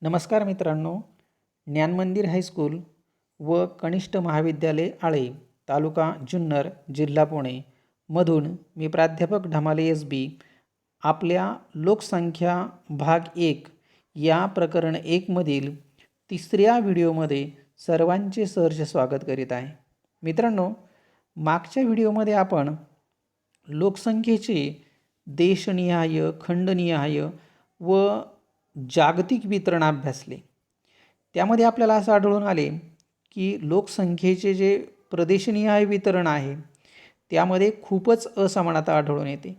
नमस्कार मित्रांनो, ज्ञानमंदिर हायस्कूल व कनिष्ठ महाविद्यालय आळे, तालुका जुन्नर, जिल्हा पुणे मधून मी प्राध्यापक ढमाले एस बी आपल्या लोकसंख्या भाग 1 या प्रकरण 1 मधील तिसऱ्या व्हिडिओमध्ये सर्वांचे सहर्ष स्वागत करीत आहे. मित्रांनो, मागच्या व्हिडिओमध्ये आपण लोकसंख्येचे देशनिहाय, खंडनिहाय व जागतिक वितरण अभ्यासले. त्यामध्ये आपल्याला असं आढळून आले की लोकसंख्येचे जे प्रदेशनिहाय वितरण आहे त्यामध्ये खूपच असमानता आढळून येते.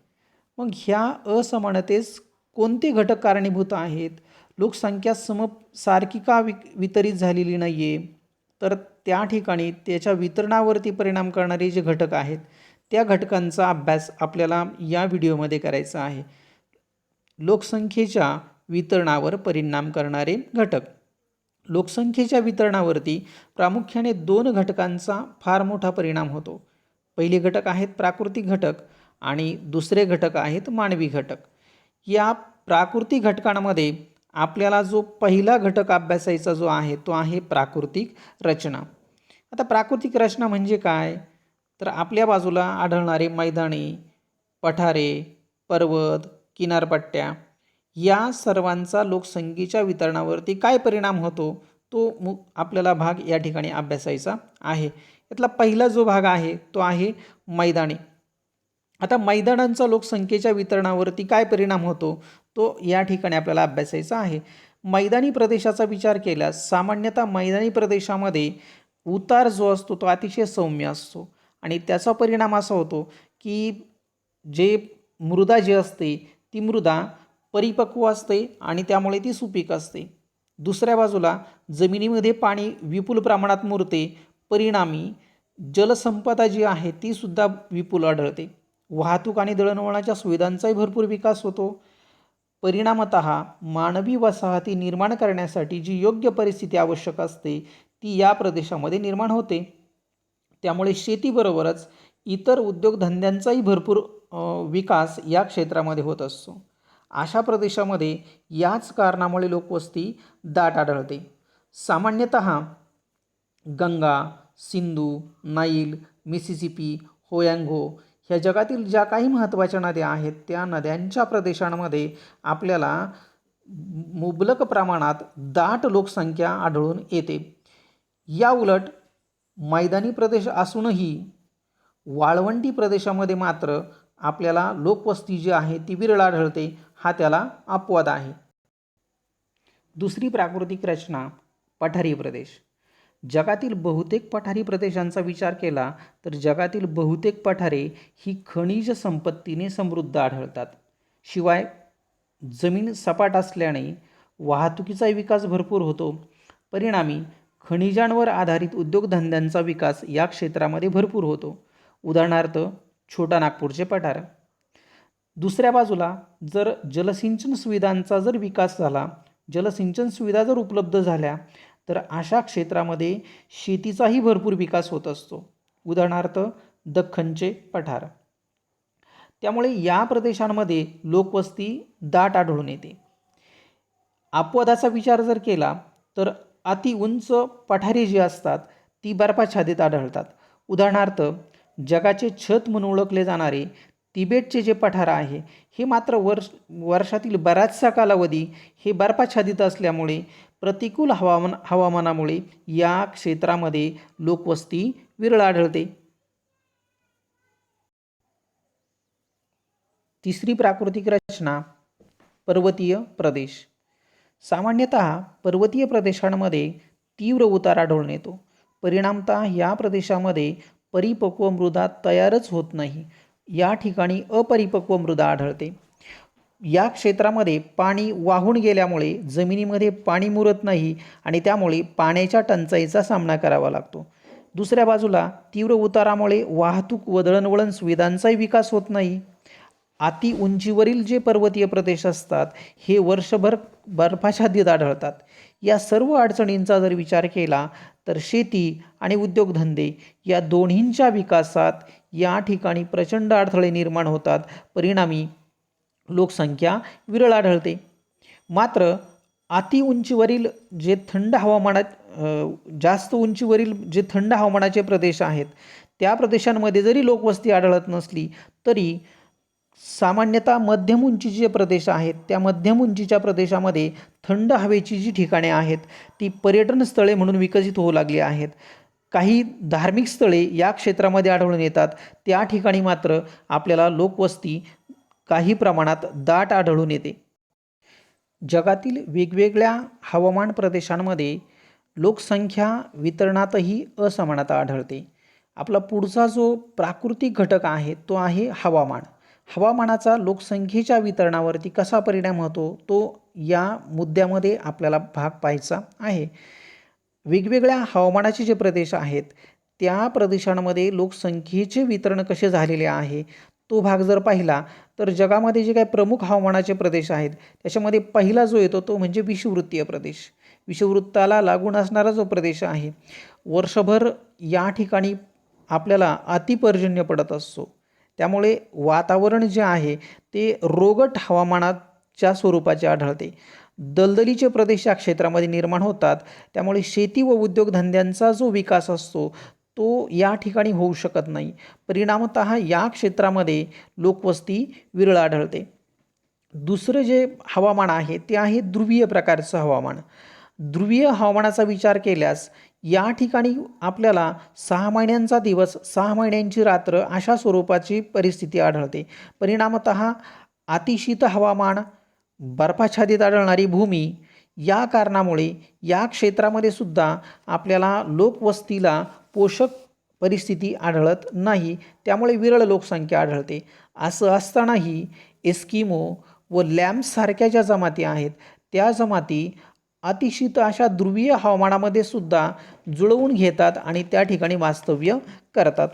मग ह्या असमानतेस कोणते घटक कारणीभूत आहेत? लोकसंख्या सारखी का वितरित झालेली नाही आहे? तर त्या ठिकाणी त्याच्या वितरणावरती परिणाम करणारे जे घटक आहेत त्या घटकांचा अभ्यास आपल्याला या व्हिडिओमध्ये करायचा आहे. लोकसंख्येच्या वितरणावर परिणाम करणारे घटक. लोकसंख्येच्या वितरणावरती प्रामुख्याने 2 घटकांचा फार मोठा परिणाम होतो. पहिले घटक आहेत प्राकृतिक घटक आणि दुसरे घटक आहेत मानवी घटक. या प्राकृतिक घटकांमध्ये आपल्याला जो पहिला घटक अभ्यासायचा जो आहे तो आहे प्राकृतिक रचना. आता प्राकृतिक रचना म्हणजे काय? तर आपल्या बाजूला आढळणारे मैदाने, पठारे, पर्वत, किनारपट्ट्या या सर्वांचा लोकसंख्येच्या वितरणावरती काय परिणाम होतो तो आपल्याला भाग या ठिकाणी अभ्यासायचा आहे. यातला पहिला जो भाग आहे तो आहे मैदाने. आता मैदानांचा लोकसंख्येच्या वितरणावरती काय परिणाम होतो तो या ठिकाणी आपल्याला अभ्यासायचा आहे. मैदानी प्रदेशाचा विचार केल्यास सामान्यतः मैदानी प्रदेशामध्ये उतार जो असतो तो अतिशय सौम्य असतो आणि त्याचा परिणाम असा होतो की जे मृदा जी असते ती मृदा परिपक्व असते आणि त्यामुळे ती सुपीक असते. दुसऱ्या बाजूला जमिनीमध्ये पाणी विपुल प्रमाणात मुरते, परिणामी जलसंपदा जी आहे ती सुद्धा विपुल आढळते. वाहतूक आणि दळणवळणाच्या सुविधांचाही भरपूर विकास होतो. परिणामतः मानवी वसाहती निर्माण करण्यासाठी जी योग्य परिस्थिती आवश्यक असते ती या प्रदेशामध्ये निर्माण होते. त्यामुळे शेतीबरोबरच इतर उद्योगधंद्यांचाही भरपूर विकास या क्षेत्रामध्ये होत असतो. अशा प्रदेशामध्ये याच कारणामुळे लोकवस्ती दाट आढळते. सामान्यतः गंगा, सिंधू, नाईल, मिसिसिपी, होयांगो ह्या जगातील ज्या काही महत्त्वाच्या नद्या आहेत त्या नद्यांच्या प्रदेशांमध्ये आपल्याला मुबलक प्रमाणात दाट लोकसंख्या आढळून येते. या उलट मैदानी प्रदेश असूनही वाळवंटी प्रदेशामध्ये मात्र आपल्याला लोकवस्ती जी आहे ती विरळ आढळते. हा त्याला अपवाद आहे. दुसरी प्राकृतिक रचना पठारी प्रदेश. जगातील बहुतेक पठारी प्रदेशांचा विचार केला तर जगातील बहुतेक पठारे ही खनिज संपत्तीने समृद्ध आढळतात. शिवाय जमीन सपाट असल्याने वाहतुकीचा विकास भरपूर होतो. परिणामी खनिजांवर आधारित उद्योगधंद्यांचा विकास या क्षेत्रामध्ये भरपूर होतो. उदाहरणार्थ छोटा नागपूरचे पठार. दुसऱ्या बाजूला जर जलसिंचन सुविधांचा जर विकास झाला, जलसिंचन सुविधा जर उपलब्ध झाल्या तर अशा क्षेत्रामध्ये शेतीचाही भरपूर विकास होत असतो. उदाहरणार्थ दख्खनचे पठार. त्यामुळे या प्रदेशांमध्ये लोकवस्ती दाट आढळून येते. अपवादाचा विचार जर केला तर अति उंच पठारे जी असतात ती बर्फाच्छादित आढळतात. उदाहरणार्थ जगाचे छत म्हणून ओळखले जाणारे तिबेटचे जे पठार आहे हे मात्र वर्षातील बराचसा कालावधी हे बर्फाच्छादित असल्यामुळे प्रतिकूल हवामानामुळे या क्षेत्रामध्ये लोकवस्ती विरळ आढळते. तिसरी प्राकृतिक रचना पर्वतीय प्रदेश. सामान्यतः पर्वतीय प्रदेशांमध्ये तीव्र उतार आढळून येतो. परिणामतः या प्रदेशामध्ये परिपक्व मृदा तयारच होत नाही. या ठिकाणी अपरिपक्व मृदा आढळते. या क्षेत्रामध्ये पाणी वाहून गेल्यामुळे जमिनीमध्ये पाणी मुरत नाही आणि त्यामुळे पाण्याच्या टंचाईचा सामना करावा लागतो. दुसऱ्या बाजूला तीव्र उतारामुळे वाहतूक व दळणवळण सुविधांचाही विकास होत नाही. अति उंचीवरील जे पर्वतीय प्रदेश असतात हे वर्षभर बर्फाच्छादित आढळतात. या सर्व अडचणींचा जर विचार केला तर शेती आणि उद्योगधंदे या दोन्हींच्या विकासात या ठिकाणी प्रचंड अडथळे निर्माण होतात. परिणामी लोकसंख्या विरळ आढळते. मात्र अति उंचीवरील जे थंड जास्त उंचीवरील जे थंड हवामानाचे प्रदेश आहेत त्या प्रदेशांमध्ये जरी लोकवस्ती आढळत नसली तरी सामान्यतः मध्यम उंचीचे जे प्रदेश आहेत त्या मध्यम उंचीच्या प्रदेशामध्ये थंड हवेची जी ठिकाणे आहेत ती पर्यटन स्थळे म्हणून विकसित होऊ लागली आहेत. काही धार्मिक स्थळे या क्षेत्रामध्ये आढळून येतात. त्या ठिकाणी मात्र आपल्याला लोकवस्ती काही प्रमाणात दाट आढळून येते. जगातील वेगवेगळ्या हवामान प्रदेशांमध्ये लोकसंख्या वितरणातही असमानता आढळते. आपला पुढचा जो प्राकृतिक घटक आहे तो आहे हवामान. हवामानाचा लोकसंख्येच्या वितरणावरती कसा परिणाम होतो तो या मुद्द्यामध्ये आपल्याला भाग पाहायचा आहे. वेगवेगळ्या हवामानाचे जे प्रदेश आहेत त्या प्रदेशांमध्ये लोकसंख्येचे वितरण कसे झालेले आहे तो भाग जर पाहिला तर जगामध्ये जे काही प्रमुख हवामानाचे प्रदेश आहेत त्याच्यामध्ये पहिला जो येतो तो म्हणजे विषुववृत्तीय प्रदेश. विषुववृत्ताला लागून असणारा जो प्रदेश आहे वर्षभर या ठिकाणी आपल्याला अतिपर्जन्य पडत असतो. त्यामुळे वातावरण जे आहे ते रोगट हवामानाच्या स्वरूपाचे आढळते. दलदलीचे प्रदेश या क्षेत्रामध्ये निर्माण होतात. त्यामुळे शेती व उद्योगधंद्यांचा जो विकास असतो तो या ठिकाणी होऊ शकत नाही. परिणामतः या क्षेत्रामध्ये लोकवस्ती विरळ आढळते. दुसरं जे हवामान आहे ते आहे ध्रुवीय प्रकारचं हवामान. ध्रुवीय हवामानाचा विचार केल्यास या ठिकाणी आपल्याला 6 महिन्यांचा दिवस 6 महिन्यांची रात्र अशा स्वरूपाची परिस्थिती आढळते. परिणामतः अतिशीत हवामान, बर्फाच्छादित आढळणारी भूमी या कारणामुळे या क्षेत्रामध्ये सुद्धा आपल्याला लोकवस्तीला पोषक परिस्थिती आढळत नाही. त्यामुळे विरळ लोकसंख्या आढळते. असं असतानाही एस्किमो व लॅम्पसारख्या ज्या जमाती आहेत त्या जमाती अतिशीत अशा ध्रुवीय हवामानामध्ये सुद्धा जुळवून घेतात आणि त्या ठिकाणी वास्तव्य करतात.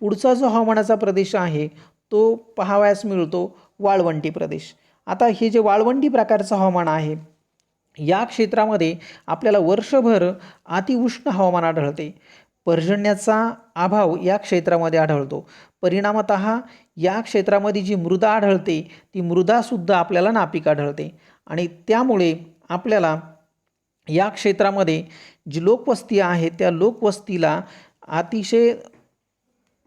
पुढचा जो हवामानाचा प्रदेश आहे तो पाहावयास मिळतो वाळवंटी प्रदेश. आता हे जे वाळवंटी प्रकारचं हवामान आहे या क्षेत्रामध्ये आपल्याला वर्षभर अतिउष्ण हवामान आढळते. पर्जन्याचा अभाव या क्षेत्रामध्ये आढळतो. परिणामतः या क्षेत्रामध्ये जी मृदा आढळते ती मृदासुद्धा आपल्याला नापीक आढळते आणि त्यामुळे आपल्याला या क्षेत्रामध्ये जी लोकवस्ती आहे त्या लोकवस्तीला अतिशय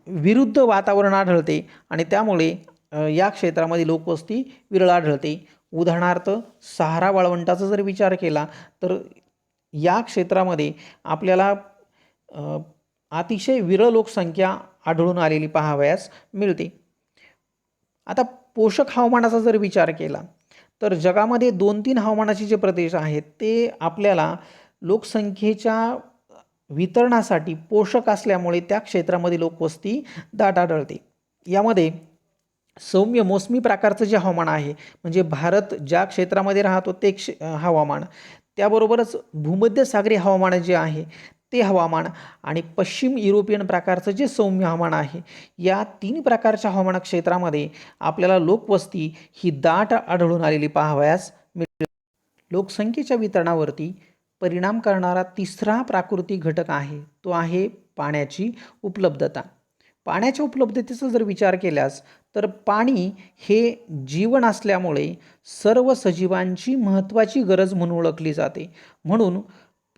विरुद्ध वातावरण आढळते आणि त्यामुळे या क्षेत्रामध्ये लोकवस्ती विरळ आढळते. उदाहरणार्थ सहारा वाळवंटाचा जर विचार केला तर या क्षेत्रामध्ये आपल्याला अतिशय विरळ लोकसंख्या आढळून आलेली पाहावयास मिळते. आता पोषक हवामानाचा जर विचार केला तर जगामध्ये 2-3 हवामानाचे जे प्रदेश आहेत ते आपल्याला लोकसंख्येच्या वितरणासाठी पोषक असल्यामुळे त्या क्षेत्रामध्ये लोकवस्ती दाट आढळते. यामध्ये सौम्य मोसमी प्रकारचं जे हवामान आहे म्हणजे भारत ज्या क्षेत्रामध्ये राहतो ते हवामान, त्याबरोबरच भूमध्यसागरी हवामान जे आहे ते हवामान आणि पश्चिम युरोपियन प्रकारचं जे सौम्य हवामान आहे या 3 प्रकारच्या हवामान क्षेत्रामध्ये आपल्याला लोकवस्ती ही दाट आढळून आलेली पाहावयास मिळते. लोकसंख्येच्या वितरणावरती परिणाम करणारा तिसरा प्राकृतिक घटक आहे तो आहे पाण्याची उपलब्धता. पाण्याच्या उपलब्धतेचा जर विचार केल्यास तर पाणी हे जीवन असल्यामुळे सर्व सजीवांची महत्त्वाची गरज म्हणून ओळखली जाते. म्हणून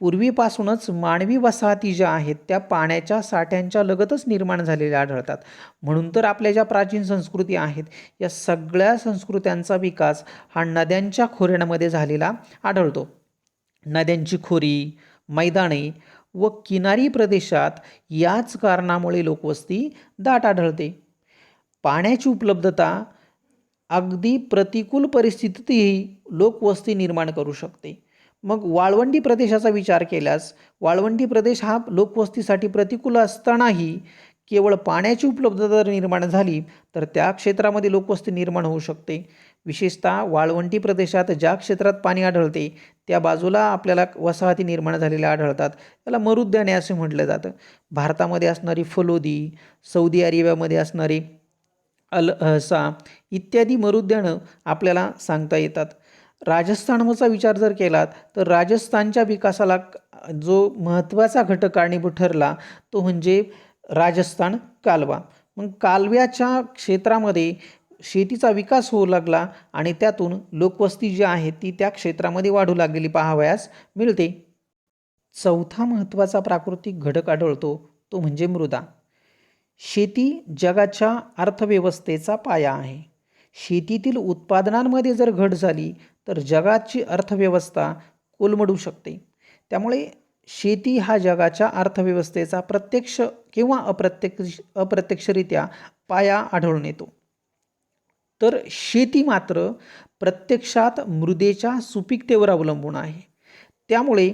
पूर्वीपासूनच मानवी वसाहती ज्या आहेत त्या पाण्याच्या साठ्यांच्या लगतच निर्माण झालेल्या आढळतात. म्हणून तर आपल्या ज्या प्राचीन संस्कृती आहेत या सगळ्या संस्कृत्यांचा विकास हा नद्यांच्या खोऱ्यांमध्ये झालेला आढळतो. नद्यांची खोरी, मैदाने व किनारी प्रदेशात याच कारणामुळे लोकवस्ती दाट आढळते. पाण्याची उपलब्धता अगदी प्रतिकूल परिस्थितीतही लोकवस्ती निर्माण करू शकते. मग वाळवंटी प्रदेशाचा विचार केल्यास वाळवंटी प्रदेश हा लोकवस्तीसाठी प्रतिकूल असतानाही केवळ पाण्याची उपलब्धता जर निर्माण झाली तर त्या क्षेत्रामध्ये लोकवस्ती निर्माण होऊ शकते. विशेषतः वाळवंटी प्रदेशात ज्या क्षेत्रात पाणी आढळते त्या बाजूला आपल्याला वसाहती निर्माण झालेल्या आढळतात. त्याला मरुद्याने असे म्हटलं जातं. भारतामध्ये असणारी फलोदी, सौदी अरेबियामध्ये असणारी अल अहसा इत्यादी मरुद्यानं आपल्याला सांगता येतात. राजस्थानचा विचार जर केलात तर राजस्थानच्या विकासाला जो महत्त्वाचा घटक कारणीभूत ठरला तो म्हणजे राजस्थान कालवा. मग कालव्याच्या क्षेत्रामध्ये शेतीचा विकास होऊ लागला आणि त्यातून लोकवस्ती जी आहे ती त्या क्षेत्रामध्ये वाढू लागलेली पाहावयास मिळते. चौथा महत्त्वाचा प्राकृतिक घटक आढळतो तो म्हणजे मृदा. शेती जगाच्या अर्थव्यवस्थेचा पाया आहे. शेतीतील उत्पादनांमध्ये जर घट झाली तर जगाची अर्थव्यवस्था कोलमडू शकते. त्यामुळे शेती हा जगाच्या अर्थव्यवस्थेचा प्रत्यक्ष किंवा अप्रत्यक्षरित्या पाया आढळून येतो. तर शेती मात्र प्रत्यक्षात मृदेच्या सुपीकतेवर अवलंबून आहे. त्यामुळे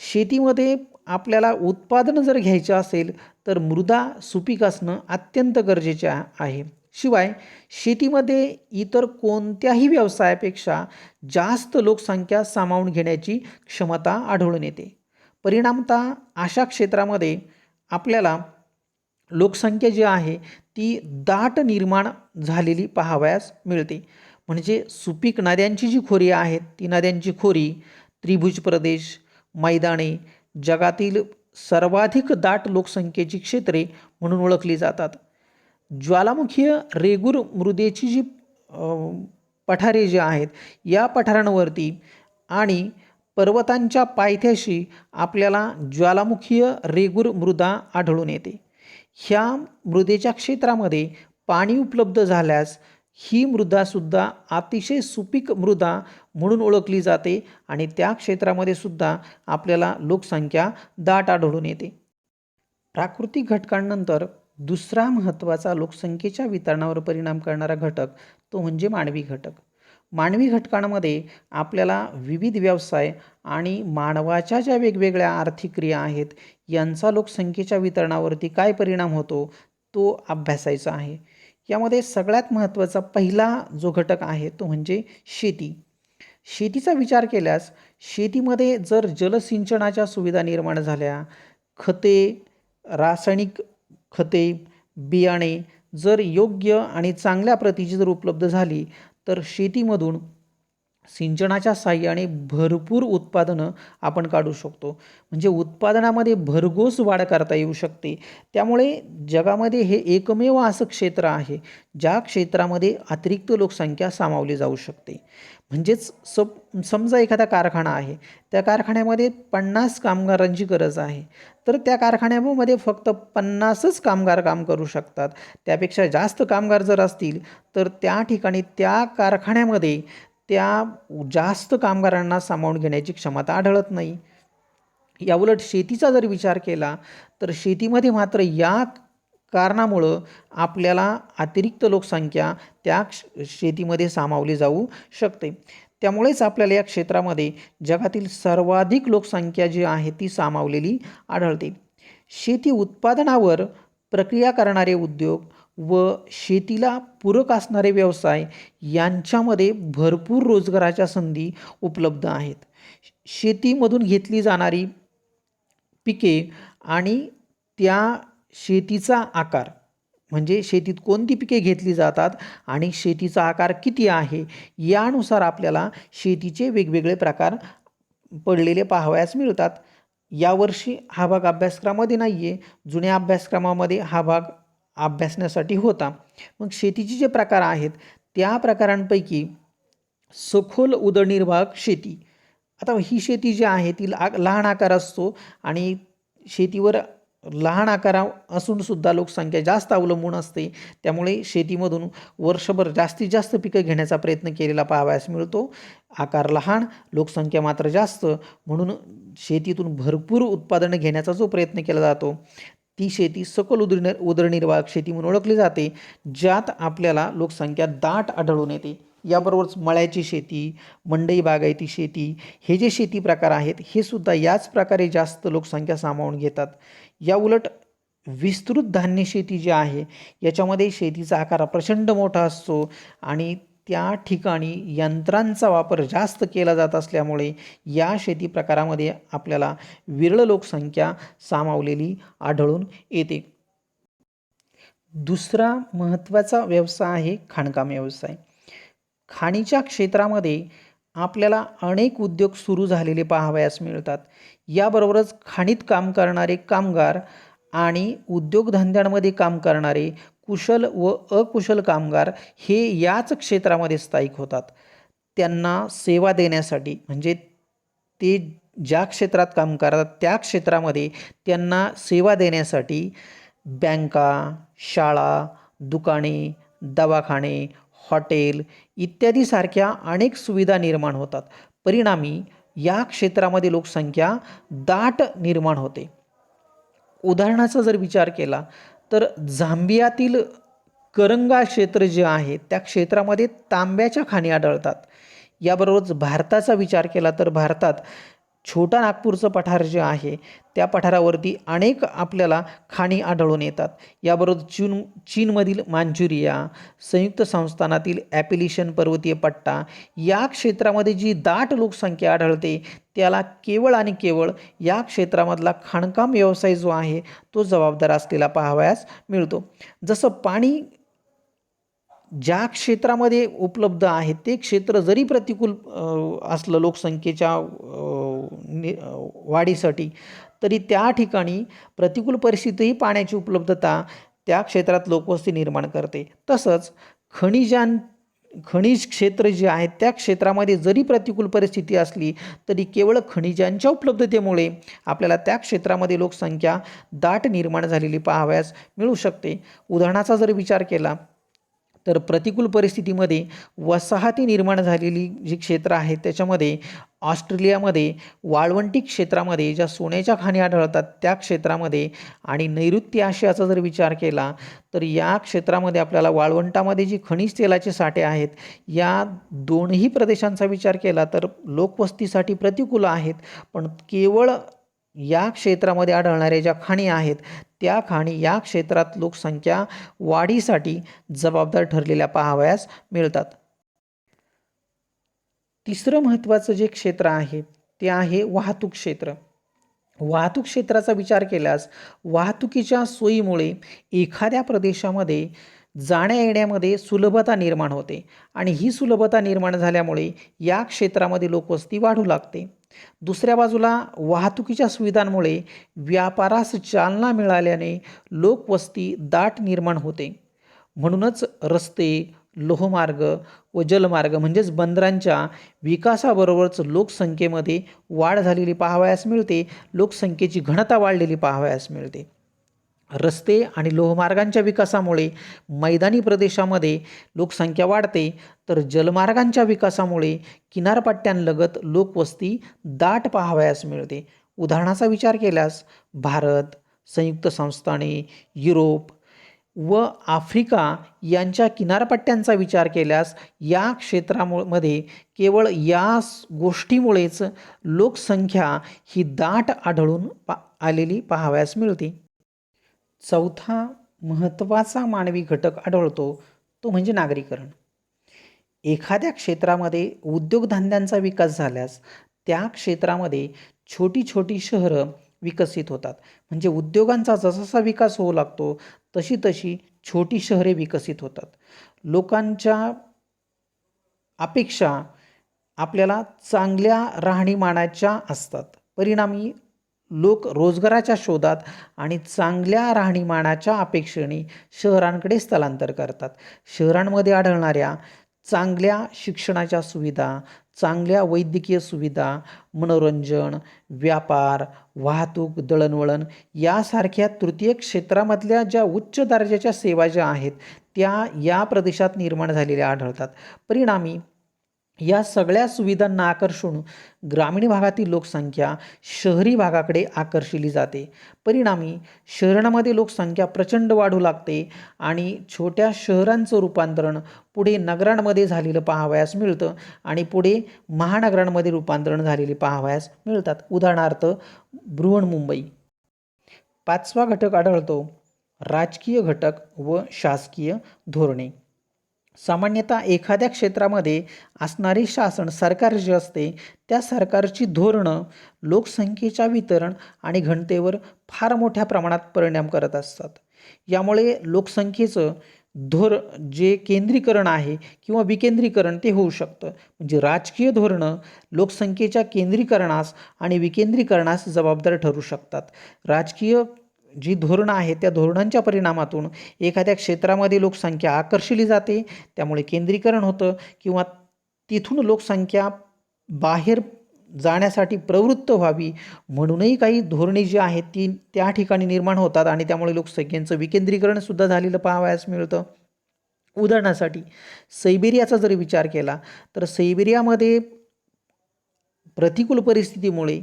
शेतीमध्ये आपल्याला उत्पादन जर घ्यायचं असेल तर मृदा सुपीक असणं अत्यंत गरजेचे आहे. शिवाय शेतीमध्ये इतर कोणत्याही व्यवसायापेक्षा जास्त लोकसंख्या सामावून घेण्याची क्षमता आढळून येते. परिणामतः अशा क्षेत्रामध्ये आपल्याला लोकसंख्या जी आहे ती दाट निर्माण झालेली पाहावयास मिळते. म्हणजे सुपीक नद्यांची जी खोरी आहेत ती नद्यांची खोरी, त्रिभुज प्रदेश, मैदाने जगातील सर्वाधिक दाट लोकसंख्येची क्षेत्रे म्हणून ओळखली जातात. ज्वालामुखीय रेगूर मृदेची जी पठारे जी आहेत या पठारांवरती आणि पर्वतांच्या पायथ्याशी आपल्याला ज्वालामुखीय रेगूर मृदा आढळून येते. ह्या मृदेच्या क्षेत्रामध्ये पाणी उपलब्ध झाल्यास ही मृदासुद्धा अतिशय सुपीक मृदा म्हणून ओळखली जाते आणि त्या क्षेत्रामध्ये सुद्धा आपल्याला लोकसंख्या दाट आढळून येते. प्राकृतिक घटकांनंतर दुसरा महत्त्वाचा लोकसंख्येच्या वितरणावर परिणाम करणारा घटक तो म्हणजे मानवी घटक. मानवी घटकांमध्ये आपल्याला विविध व्यवसाय आणि मानवाच्या ज्या वेगवेगळ्या आर्थिक क्रिया आहेत यांचा लोकसंख्येच्या वितरणावरती काय परिणाम होतो तो अभ्यासायचा आहे. यामध्ये सगळ्यात महत्त्वाचा पहिला जो घटक आहे तो म्हणजे शेती. शेतीचा विचार केल्यास शेतीमध्ये जर जलसिंचनाच्या सुविधा निर्माण झाल्या, खते, रासायनिक खते, बियाणे जर योग्य आणि चांगल्या प्रतीची जर उपलब्ध झाली तर शेतीमधून सिंचनाच्या साहाय्याने भरपूर उत्पादनं आपण काढू शकतो. म्हणजे उत्पादनामध्ये भरघोस वाढ करता येऊ शकते. त्यामुळे जगामध्ये हे एकमेव असं क्षेत्र आहे ज्या क्षेत्रामध्ये अतिरिक्त लोकसंख्या सामावली जाऊ शकते. म्हणजेच समजा एखादा कारखाना आहे, त्या कारखान्यामध्ये 50 कामगारांची गरज आहे, तर त्या कारखान्यामध्ये फक्त 50च कामगार काम करू शकतात. त्यापेक्षा जास्त कामगार जर असतील तर त्या ठिकाणी त्या कारखान्यामध्ये त्या जास्त कामगारांना सामावून घेण्याची क्षमता आढळत नाही. याउलट शेतीचा जर विचार केला तर शेतीमध्ये मात्र या कारणामुळं आपल्याला अतिरिक्त लोकसंख्या त्या शेतीमध्ये सामावली जाऊ शकते. त्यामुळेच आपल्याला या क्षेत्रामध्ये जगातील सर्वाधिक लोकसंख्या जी आहे ती सामावलेली आढळते. शेती उत्पादनावर प्रक्रिया करणारे उद्योग व शेतीला पूरक असणारे व्यवसाय यांच्यामध्ये भरपूर रोजगाराच्या संधी उपलब्ध आहेत. शेतीमधून घेतली जाणारी पिके आणि त्या शेतीचा आकार म्हणजे शेतीत कोणती पिके घेतली जातात आणि शेतीचा आकार किती आहे यानुसार आपल्याला शेतीचे वेगवेगळे प्रकार पडलेले पाहावयास मिळतात. यावर्षी हा भाग अभ्यासक्रमामध्ये नाही आहे, जुन्या अभ्यासक्रमामध्ये हा भाग अभ्यासण्यासाठी होता. मग शेतीचे जे प्रकार आहेत त्या प्रकारांपैकी सखोल उदरनिर्वाहक शेती. आता ही शेती जी आहे ती लहान आकार असतो आणि शेतीवर लहान आकार असूनसुद्धा लोकसंख्या जास्त अवलंबून असते. त्यामुळे शेतीमधून वर्षभर जास्तीत जास्त पिकं घेण्याचा प्रयत्न केलेला पाहावयास मिळतो. आकार लहान, लोकसंख्या मात्र जास्त, म्हणून शेतीतून भरपूर उत्पादनं घेण्याचा जो प्रयत्न केला जातो ती शेती सखोल उदरनिर्वाहक शेती म्हणून ओळखली जाते, ज्यात आपल्याला लोकसंख्या दाट आढळून येते. याबरोबरच मळ्याची शेती, मंडई बागायती शेती हे जे शेती प्रकार आहेत हे सुद्धा याच प्रकारे जास्त लोकसंख्या सामावून घेतात. या उलट विस्तृत धान्य शेती जी आहे याच्यामध्ये शेतीचा आकार प्रचंड मोठा असतो आणि त्या ठिकाणी यंत्रांचा वापर जास्त केला जात असल्यामुळे या शेती प्रकारामध्ये आपल्याला विरळ लोकसंख्या सामावलेली आढळून येते. दुसरा महत्त्वाचा व्यवसाय आहे खाणकाम व्यवसाय. खाणीच्या क्षेत्रामध्ये आपल्याला अनेक उद्योग सुरू झालेले पाहावयास मिळतात. याबरोबरच खाणीत काम करणारे कामगार आणि उद्योगधंद्यांमध्ये काम करणारे कुशल व अकुशल कामगार हे याच क्षेत्रामध्ये स्थायिक होतात. त्यांना सेवा देण्यासाठी म्हणजे ते ज्या क्षेत्रात काम करतात त्या क्षेत्रामध्ये त्यांना सेवा देण्यासाठी बँका, शाळा, दुकाने, दवाखाने, हॉटेल इत्यादी सारख्या अनेक सुविधा निर्माण होतात. परिणामी या क्षेत्रामध्ये लोकसंख्या दाट निर्माण होते. उदाहरणाचा जर विचार केला तर झांबियातील करंगा क्षेत्र जे आहे त्या क्षेत्रामध्ये तांब्याच्या खाणी आढळतात. याबरोबरच भारताचा विचार केला तर भारतात छोटा नागपूरचं पठार जे आहे त्या पठारावरती अनेक आपल्याला खाणी आढळून येतात. याबरोबर चीनमधील मांचुरिया, संयुक्त संस्थानातील ॲपिलिशन पर्वतीय पट्टा या क्षेत्रामध्ये जी दाट लोकसंख्या आढळते त्याला केवळ आणि केवळ या क्षेत्रामधला खाणकाम व्यवसाय जो आहे तो जबाबदार असलेला पाहावयास मिळतो. जसं पाणी ज्या क्षेत्रामध्ये उपलब्ध आहे ते क्षेत्र जरी प्रतिकूल असलं लोकसंख्येच्या वाढीसाठी तरी त्या ठिकाणी प्रतिकूल परिस्थितीही पाण्याची उपलब्धता त्या क्षेत्रात लोकवस्ती निर्माण करते. तसंच खनिज क्षेत्र जे आहे त्या क्षेत्रामध्ये जरी प्रतिकूल परिस्थिती असली तरी केवळ खनिजांच्या उपलब्धतेमुळे आपल्याला त्या क्षेत्रामध्ये लोकसंख्या दाट निर्माण झालेली पाहावयास मिळू शकते. उदाहरणाचा जर विचार केला तर प्रतिकूल परिस्थितीमध्ये वसाहती निर्माण झालेली जी क्षेत्र आहेत त्याच्यामध्ये ऑस्ट्रेलियामध्ये वाळवंटी क्षेत्रामध्ये ज्या सोन्याच्या खाणी आढळतात त्या क्षेत्रामध्ये आणि नैऋत्य आशियाचा जर विचार केला तर या क्षेत्रामध्ये आपल्याला वाळवंटामध्ये जी खनिज तेलाचे साठे आहेत या दोनही प्रदेशांचा विचार केला तर लोकवस्तीसाठी प्रतिकूल आहेत. पण केवळ या क्षेत्रामध्ये आढळणाऱ्या ज्या खाणी आहेत त्या खाणी या क्षेत्रात लोकसंख्या वाढीसाठी जबाबदार ठरलेल्या पाहावयास मिळतात. तिसरं महत्त्वाचं जे क्षेत्र आहे ते आहे वाहतूक क्षेत्र. वाहतूक क्षेत्राचा विचार केल्यास वाहतुकीच्या सोयीमुळे एखाद्या प्रदेशामध्ये जाण्या येण्यामध्ये सुलभता निर्माण होते आणि ही सुलभता निर्माण झाल्यामुळे या क्षेत्रामध्ये लोकवस्ती वाढू लागते. दुसऱ्या बाजूला वाहतुकीच्या सुविधांमुळे व्यापारास चालना मिळाल्याने लोकवस्ती दाट निर्माण होते. म्हणूनच रस्ते, लोहमार्ग व जलमार्ग म्हणजेच बंदरांच्या विकासाबरोबरच लोकसंख्येमध्ये वाढ झालेली पाहावयास मिळते. लोकसंख्येची घनता वाढलेली पाहावयास मिळते. रस्ते आणि लोहमार्गांच्या विकासामुळे मैदानी प्रदेशामध्ये लोकसंख्या वाढते तर जलमार्गांच्या विकासामुळे किनारपट्ट्यांलगत लोकवस्ती दाट पाहावयास मिळते. उदाहरणाचा विचार केल्यास भारत, संयुक्त संस्थाने, युरोप व आफ्रिका यांच्या किनारपट्ट्यांचा विचार केल्यास या क्षेत्रामध्ये केवळ या गोष्टीमुळेच लोकसंख्या ही दाट आढळून आलेली पाहावयास मिळते. चौथा महत्त्वाचा मानवी घटक आढळतो तो म्हणजे नागरीकरण. एखाद्या क्षेत्रामध्ये उद्योगधंद्यांचा विकास झाल्यास त्या क्षेत्रामध्ये छोटी छोटी शहरं विकसित होतात. म्हणजे उद्योगांचा जसा विकास होऊ लागतो तशी तशी छोटी शहरे विकसित होतात. लोकांच्या अपेक्षा आपल्याला चांगल्या राहणीमानाच्या असतात. परिणामी लोक रोजगाराच्या शोधात आणि चांगल्या राहणीमानाच्या अपेक्षेने शहरांकडे स्थलांतर करतात. शहरांमध्ये आढळणाऱ्या चांगल्या शिक्षणाच्या सुविधा, चांगल्या वैद्यकीय सुविधा, मनोरंजन, व्यापार, वाहतूक, दळणवळण यासारख्या तृतीय क्षेत्रामधल्या ज्या उच्च दर्जाच्या सेवा ज्या आहेत त्या या प्रदेशात निर्माण झालेल्या आढळतात. परिणामी या सगळ्या सुविधांना आकर्षून ग्रामीण भागातील लोकसंख्या शहरी भागाकडे आकर्षिली जाते. परिणामी शहरांमध्ये लोकसंख्या प्रचंड वाढू लागते आणि छोट्या शहरांचं रूपांतरण पुढे नगरांमध्ये झालेलं पाहावयास मिळतं आणि पुढे महानगरांमध्ये रूपांतरण झालेले पाहावयास मिळतात. उदाहरणार्थ बृहन्मुंबई. पाचवा घटक आढळतो राजकीय घटक व शासकीय धोरणे. सामान्यतः एखाद्या क्षेत्रामध्ये असणारे शासन सरकार जे असते त्या सरकारची धोरणं लोकसंख्येच्या वितरण आणि घनतेवर फार मोठ्या प्रमाणात परिणाम करत असतात. यामुळे लोकसंख्येचं जे केंद्रीकरण आहे किंवा विकेंद्रीकरण ते होऊ शकतं. म्हणजे राजकीय धोरणं लोकसंख्येच्या केंद्रीकरणास आणि विकेंद्रीकरणास जबाबदार ठरू शकतात. राजकीय जी धोरणं आहेत त्या धोरणांच्या परिणामातून एखाद्या क्षेत्रामध्ये लोकसंख्या आकर्षली जाते, त्यामुळे केंद्रीकरण होतं किंवा तिथून लोकसंख्या बाहेर जाण्यासाठी प्रवृत्त व्हावी म्हणूनही काही धोरणे जी आहेत ती त्या ठिकाणी निर्माण होतात आणि त्यामुळे लोकसंख्येचं विकेंद्रीकरणसुद्धा झालेलं पाहावयास मिळतं. उदाहरणासाठी सायबेरियाचा जर विचार केला तर सायबेरियामध्ये प्रतिकूल परिस्थितीमुळे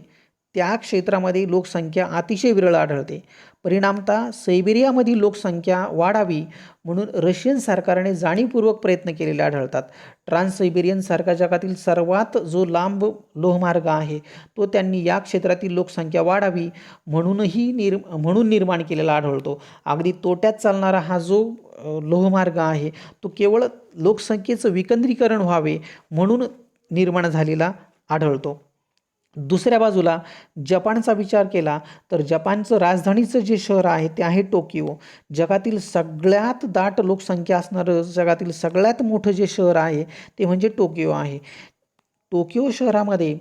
त्या क्षेत्रामध्ये लोकसंख्या अतिशय विरळ आढळते. परिणामतः सायबेरियामधील लोकसंख्या वाढावी म्हणून रशियन सरकारने जाणीवपूर्वक प्रयत्न केलेले आढळतात. ट्रान्स सायबेरियन सारखा जगातील सर्वात जो लांब लोहमार्ग आहे तो त्यांनी या क्षेत्रातील लोकसंख्या वाढावी म्हणून निर्माण केलेला आढळतो. अगदी तोट्यात चालणारा हा जो लोहमार्ग आहे तो केवळ लोकसंख्येचं विकेंद्रीकरण व्हावे म्हणून निर्माण झालेला आढळतो. दुसऱ्या बाजूला जपानचा विचार केला तर जपानचं राजधानीचं जे शहर आहे ते आहे टोकियो. जगातील सगळ्यात दाट लोकसंख्या असणारं जगातील सगळ्यात मोठं जे शहर आहे ते म्हणजे टोकियो आहे. टोकियो शहरामध्ये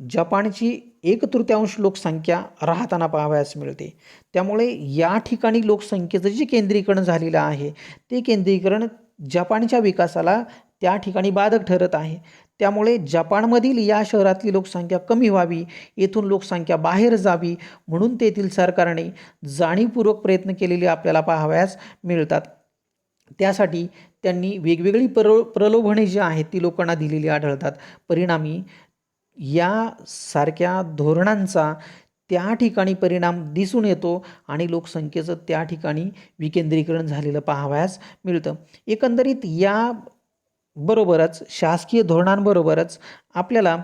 जपानची 1/3 लोकसंख्या राहताना पाहावयास मिळते. त्यामुळे या ठिकाणी लोकसंख्येचं जे केंद्रीकरण झालेलं आहे ते केंद्रीकरण जपानच्या विकासाला त्या ठिकाणी बाधक ठरत आहे. त्यामुळे जपानमधील या शहरातली लोकसंख्या कमी व्हावी, येथून लोकसंख्या बाहेर जावी म्हणून तेथील सरकारने जाणीवपूर्वक प्रयत्न केलेले आपल्याला पाहावयास मिळतात. त्यासाठी त्यांनी वेगवेगळी प्रलोभने जी आहेत ती लोकांना दिलेली आढळतात. परिणामी या सारख्या धोरणांचा त्या ठिकाणी परिणाम दिसून येतो आणि लोकसंख्येचं त्या ठिकाणी विकेंद्रीकरण झालेलं पाहावयास मिळतं. एकंदरीत या बरोबरच शासकीय धोरणांबरोबरच आपल्याला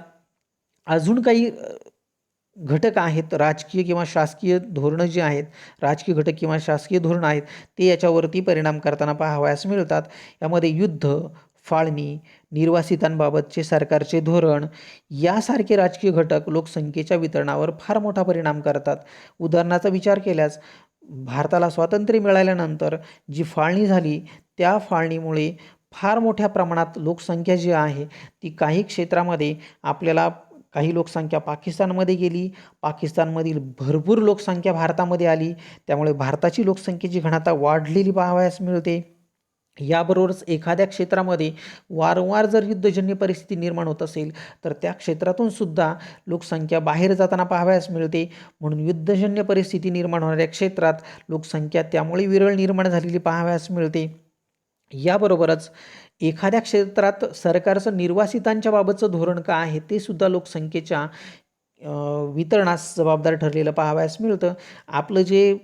अजून काही घटक आहेत, राजकीय किंवा शासकीय धोरणं जी आहेत, राजकीय घटक किंवा शासकीय धोरणं आहेत ते याच्यावरती परिणाम करताना पाहावयास मिळतात. यामध्ये युद्ध, फाळणी, निर्वासितांबाबतचे सरकारचे धोरण यासारखे राजकीय घटक लोकसंख्येच्या वितरणावर फार मोठा परिणाम करतात. उदाहरणाचा विचार केल्यास भारताला स्वातंत्र्य मिळाल्यानंतर जी फाळणी झाली त्या फाळणीमुळे फार मोठ्या प्रमाणात लोकसंख्या जी आहे ती काही क्षेत्रामध्ये आपल्याला काही लोकसंख्या पाकिस्तानमध्ये गेली, पाकिस्तानमधील भरपूर लोकसंख्या भारतामध्ये आली, त्यामुळे भारताची लोकसंख्येची घनता वाढलेली पाहावयास मिळते. याबरोबरच एखाद्या क्षेत्रामध्ये वारंवार जर युद्धजन्य परिस्थिती निर्माण होत असेल तर त्या क्षेत्रातून सुद्धा लोकसंख्या बाहेर जाताना पाहावयास मिळते. म्हणून युद्धजन्य परिस्थिती निर्माण होणाऱ्या क्षेत्रात लोकसंख्या त्यामुळे विरळ निर्माण झालेली पाहावयास मिळते. याबरोबरच एखाद्या क्षेत्रात सरकारचं निर्वासितांच्या बाबतचं धोरण काय आहे ते सुद्धा लोकसंख्येच्या वितरणास जबाबदार ठरलेलं पाहावयास मिळतं. आपलं जे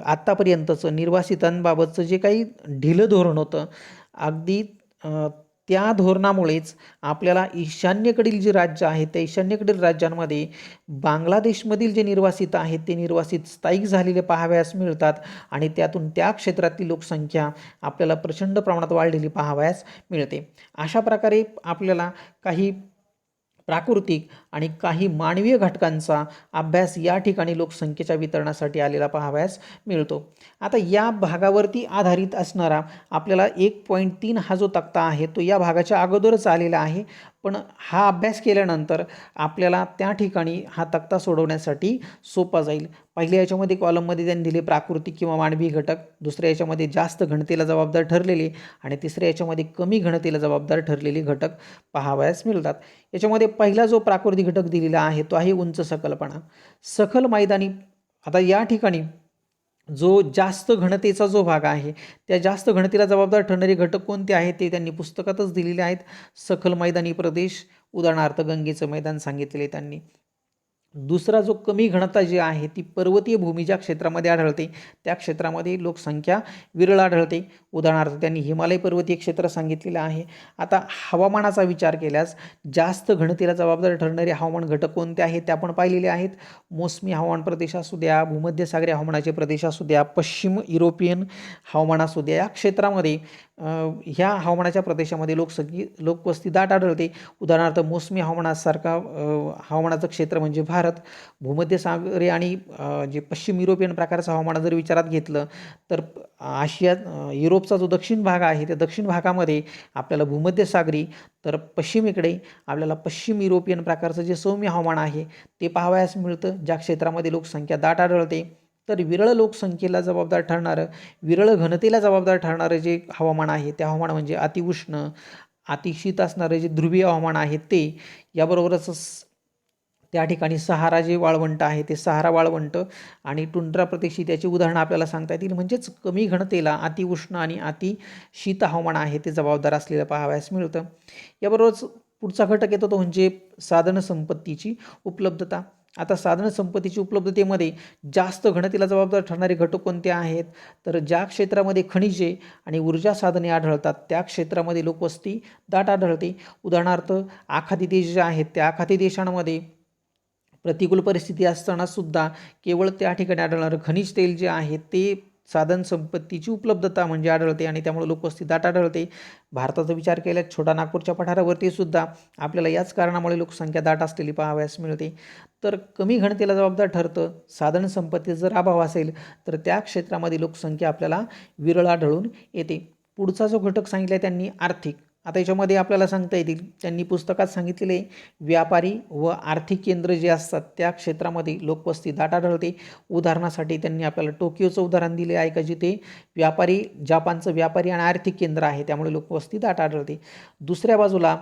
आत्तापर्यंतचं निर्वासितांबाबतचं जे काही ढिलं धोरण होतं अगदी त्या धोरणामुळेच आपल्याला ईशान्येकडील जी राज्य आहेत त्या ईशान्येकडील राज्यांमध्ये बांगलादेशमधील जे निर्वासित आहेत ते निर्वासित स्थायिक झालेले पाहावयास मिळतात आणि त्यातून त्या क्षेत्रातली लोकसंख्या आपल्याला प्रचंड प्रमाणात वाढलेली पाहावयास मिळते. अशा प्रकारे आपल्याला काही प्राकृतिक आणि काही मानवीय घटकांचा अभ्यास या ठिकाणी लोकसंख्येच्या वितरणासाठी आलेला पाहावयास मिळतो. आता या भागावरती आधारित असणारा आपल्याला 1.3 हा जो तक्ता आहे तो या भागाच्या अगोदरच आलेला आहे, पण हा अभ्यास केल्यानंतर आपल्याला त्या ठिकाणी हा तक्ता सोडवण्यासाठी सोपा जाईल. पहिल्या याच्यामध्ये कॉलममध्ये त्यांनी दिले प्राकृतिक किंवा मानवी घटक, दुसऱ्या याच्यामध्ये जास्त घनतेला जबाबदार ठरलेले आणि तिसऱ्या याच्यामध्ये कमी घनतेला जबाबदार ठरलेले घटक पाहावयास मिळतात. याच्यामध्ये पहिला जो प्राकृतिक घटक दिलेला आहे तो आहे उंच सकलपणा. सखल मैदानी, आता या ठिकाणी जो जास्त घनतेचा जो भाग आहे त्या जास्त घनतेला जबाबदार ठरणारे घटक कोणते आहेत ते त्यांनी पुस्तकातच दिलेले आहेत. सखल मैदानी प्रदेश, उदाहरणार्थ गंगेचं मैदान सांगितलेले त्यांनी. दुसरा जो कमी घनता जी आहे ती पर्वतीय भूमी ज्या क्षेत्रामध्ये आढळते त्या क्षेत्रामध्ये लोकसंख्या विरळ आढळते. उदाहरणार्थ त्यांनी हिमालय पर्वतीय क्षेत्र सांगितलेलं आहे. आता हवामानाचा विचार केल्यास जास्त घनतेला जबाबदार ठरणारे हवामान घटक कोणते आहेत ते आपण पाहिलेले आहेत. मोसमी हवामान प्रदेश असू द्या, भूमध्यसागरीय हवामानाचे प्रदेश असू द्या, पश्चिम युरोपियन हवामान असू द्या, या क्षेत्रामध्ये ह्या हवामानाच्या प्रदेशामध्ये लोकवस्ती दाट आढळते. उदाहरणार्थ मोसमी हवामानासारखा हवामानाचं क्षेत्र म्हणजे भारत. भूमध्यसागरीय आणि जे पश्चिम युरोपियन प्रकारचं हवामान जर विचारात घेतलं तर आशिया युरोपचा जो दक्षिण भाग आहे त्या दक्षिण भागामध्ये आपल्याला भूमध्यसागरी, तर पश्चिमेकडे आपल्याला पश्चिम युरोपियन प्रकारचं जे सौम्य हवामान आहे ते पाहावयास मिळतं, ज्या क्षेत्रामध्ये लोकसंख्या दाट आढळते. तर विरळ लोकसंख्येला जबाबदार ठरणारं, विरळ घनतेला जबाबदार ठरणारं जे हवामान आहे ते हवामान म्हणजे अतिउष्ण, अतिशीत असणारे जे ध्रुवीय हवामान आहे ते, याबरोबरच त्या ठिकाणी सहारा जे वाळवंट आहे ते सहारा वाळवंट आणि टुंड्रा प्रदेश त्याची उदाहरणं आपल्याला सांगता येतील. म्हणजेच कमी घनतेला अतिउष्ण आणि अतिशीत हवामान आहे ते जबाबदार असलेलं पाहावयास मिळतं. याबरोबरच पुढचा घटक येतो तो म्हणजे साधनसंपत्तीची उपलब्धता. आता साधनसंपत्तीची उपलब्धतेमध्ये जास्त घनतेला जबाबदार ठरणारे घटक कोणते आहेत, तर ज्या क्षेत्रामध्ये खनिजे आणि ऊर्जा साधने आढळतात त्या क्षेत्रामध्ये लोकवस्ती दाट आढळते. उदाहरणार्थ आखाती देश जे आहेत त्या आखाती देशांमध्ये प्रतिकूल परिस्थिती असताना सुद्धा केवळ त्या ठिकाणी आढळणारं खनिज तेल जे आहे ते साधन संपत्तीची उपलब्धता म्हणजे आढळते आणि त्यामुळे लोकवस्ती दाट आढळते. भारताचा विचार केल्यास छोटा नागपूरच्या पठारावरती सुद्धा आपल्याला याच कारणामुळे लोकसंख्या दाट असलेली पाहावयास मिळते. तर कमी घनतेला जबाबदार ठरतं साधन संपत्तीचा जर अभाव असेल तर त्या क्षेत्रामध्ये लोकसंख्या आपल्याला विरळ आढळून येते. पुढचा जो घटक सांगितला त्यांनी आर्थिक. आता याच्यामध्ये आपल्याला सांगता येतील त्यांनी पुस्तकात सांगितलेले व्यापारी व आर्थिक केंद्र जे असतात त्या क्षेत्रामध्ये लोकवस्ती दाट आढळते. उदाहरणासाठी त्यांनी आपल्याला टोकियोचं उदाहरण दिले आहे का जिथे व्यापारी जपानचं व्यापारी आणि आर्थिक केंद्र आहे त्यामुळे लोकवस्ती दाट आढळते. दुसऱ्या बाजूला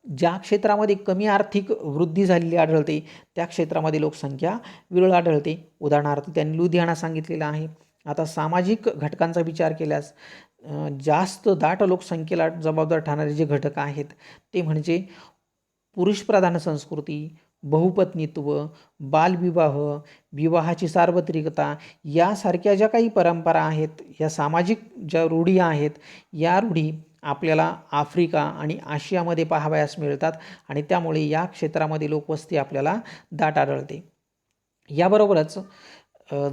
ज्या क्षेत्रामध्ये कमी आर्थिक वृद्धी झालेली आढळते त्या क्षेत्रामध्ये लोकसंख्या विरळ आढळते. उदाहरणार्थ त्यांनी लुधियाना सांगितलेलं आहे. आता सामाजिक घटकांचा विचार केल्यास जास्त दाट लोकसंख्येला जबाबदार ठरणारे जे घटक आहेत ते म्हणजे पुरुषप्रधान संस्कृती, बहुपत्नीत्व, बालविवाह, विवाहाची सार्वत्रिकता यासारख्या ज्या काही परंपरा आहेत, या सामाजिक ज्या रूढी आहेत, या रूढी आपल्याला आफ्रिका आणि आशियामध्ये पाहावयास मिळतात आणि त्यामुळे या क्षेत्रामध्ये लोकवस्ती आपल्याला दाट आढळते. याबरोबरच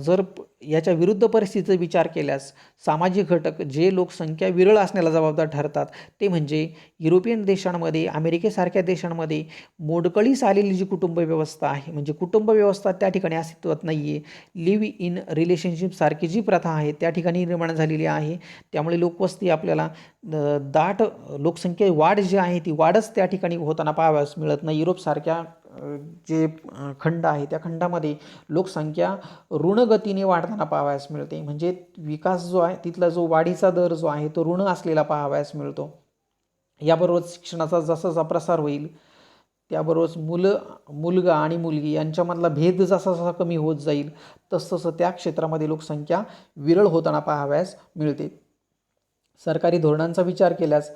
जर याच्या विरुद्ध परिस्थितीचा विचार केल्यास सामाजिक घटक जे लोकसंख्या विरळ असण्याला जबाबदार ठरतात ते म्हणजे युरोपियन देशांमध्ये, अमेरिकेसारख्या देशांमध्ये मोडकळीस आलेली जी कुटुंब व्यवस्था आहे, म्हणजे कुटुंब व्यवस्था त्या ठिकाणी अस्तित्वात नाही आहे. लिव्ह इन रिलेशनशिपसारखी जी प्रथा आहे त्या ठिकाणी निर्माण झालेली आहे. त्यामुळे लोकवस्ती आपल्याला दाट लोकसंख्या वाढ जी आहे ती वाढच त्या ठिकाणी होताना पाहावयास मिळत नाही. युरोपसारख्या जे खंड आहे त्या खंडामध्ये लोकसंख्या ऋणगतीने वाढताना पाहावयास मिळते. म्हणजे विकास जो आहे तिथला जो वाढीचा दर जो आहे तो ऋण असलेला पाहावयास मिळतो. याबरोबरच शिक्षणाचा जसा प्रसार होईल त्याबरोबरच मुलगा आणि मुलगी यांच्यामधला भेद जसा जसा कमी होत जाईल तसतसं त्या क्षेत्रामध्ये लोकसंख्या विरळ होताना पाहावयास मिळते. सरकारी धोरणांचा विचार केल्यास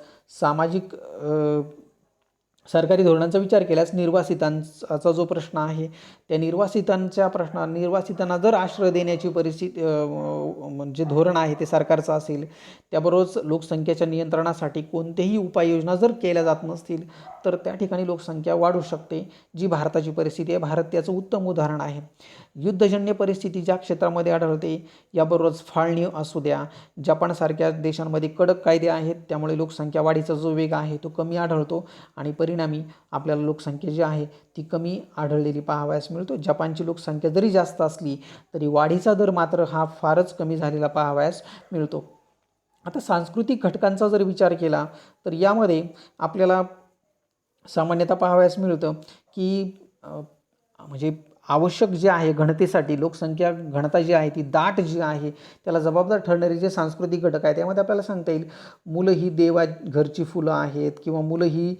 सरकारी धोरणांचा विचार केल्यास निर्वासितांचा जो प्रश्न आहे त्या निर्वासितांना जर आश्रय देण्याची परिस्थिती म्हणजे धोरण आहे ते सरकारचं असेल, त्याबरोबरच लोकसंख्येच्या नियंत्रणासाठी कोणतेही उपाययोजना जर केल्या जात नसतील तर त्या ठिकाणी लोकसंख्या वाढू शकते. जी भारताची परिस्थिती आहे, भारत त्याचं उत्तम उदाहरण आहे. युद्धजन्य परिस्थिती ज्या क्षेत्रामध्ये आढळते, याबरोबरच फाळणी असू द्या, जपानसारख्या देशांमध्ये कडक कायदे आहेत त्यामुळे लोकसंख्या वाढीचा जो वेग आहे तो कमी आढळतो आणि परिणामी आपल्याला लोकसंख्या जी आहे ती कमी आढळलेली पाहावयास मिळतो. जपानची लोकसंख्या जरी जास्त असली तरी वाढीचा दर मात्र हा फारच कमी झालेला पाहावयास मिळतो. आता सांस्कृतिक घटकांचा जर विचार केला तर यामध्ये आपल्याला सामान्यतः पाहावयास मिळतं की म्हणजे आवश्यक जे आहे घनतेसाठी लोकसंख्या घनता जी आहे ती दाट जी आहे त्याला जबाबदार ठरणारे जे सांस्कृतिक घटक आहेत त्यामध्ये आपल्याला सांगता येईल मुलं ही घरची फुलं आहेत किंवा मुलं ही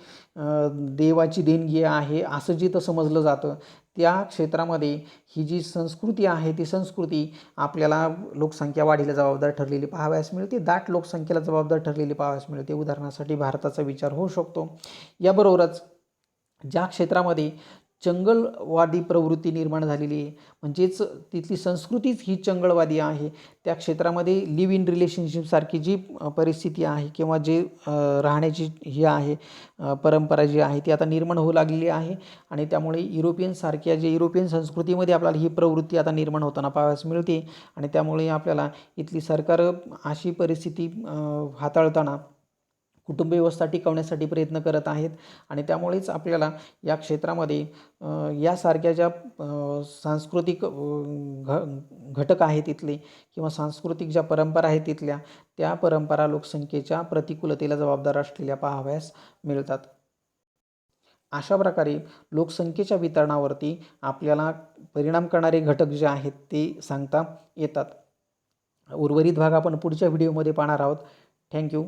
देवाची देणगी आहे असं जिथं समजलं जातं त्या क्षेत्रामध्ये ही जी संस्कृती आहे ती संस्कृती आपल्याला लोकसंख्या वाढीला जबाबदार ठरलेली पाहावयास मिळते. दाट लोकसंख्येला जबाबदार ठरलेली पाहावयास मिळते. उदाहरणासाठी भारताचा विचार होऊ शकतो. याबरोबरच ज्या क्षेत्रामध्ये चंगळवादी प्रवृत्ती निर्माण झालेली आहे म्हणजेच तिथली संस्कृतीच ही चंगळवादी आहे त्या क्षेत्रामध्ये लिव्ह इन रिलेशनशिपसारखी जी परिस्थिती आहे किंवा जे राहण्याची ही आहे परंपरा जी आहे ती आता निर्माण होऊ लागलेली आहे आणि त्यामुळे युरोपियन संस्कृतीमध्ये आपल्याला ही प्रवृत्ती आता निर्माण होताना पाहावयास मिळते आणि त्यामुळे आपल्याला इथली सरकार अशी परिस्थिती हाताळताना कुटुंब व्यवस्था टिकवण्यासाठी प्रयत्न करत आहेत आणि त्यामुळेच आपल्याला या क्षेत्रामध्ये यासारख्या ज्या सांस्कृतिक घटक आहेत तिथले किंवा सांस्कृतिक ज्या परंपरा आहेत तिथल्या त्या परंपरा लोकसंख्येच्या प्रतिकूलतेला जबाबदार असलेल्या पाहावयास मिळतात. अशा प्रकारे लोकसंख्येच्या वितरणावरती आपल्याला परिणाम करणारे घटक जे आहेत ते सांगता येतात. उर्वरित भाग आपण पुढच्या व्हिडिओमध्ये पाहणार आहोत. थँक्यू.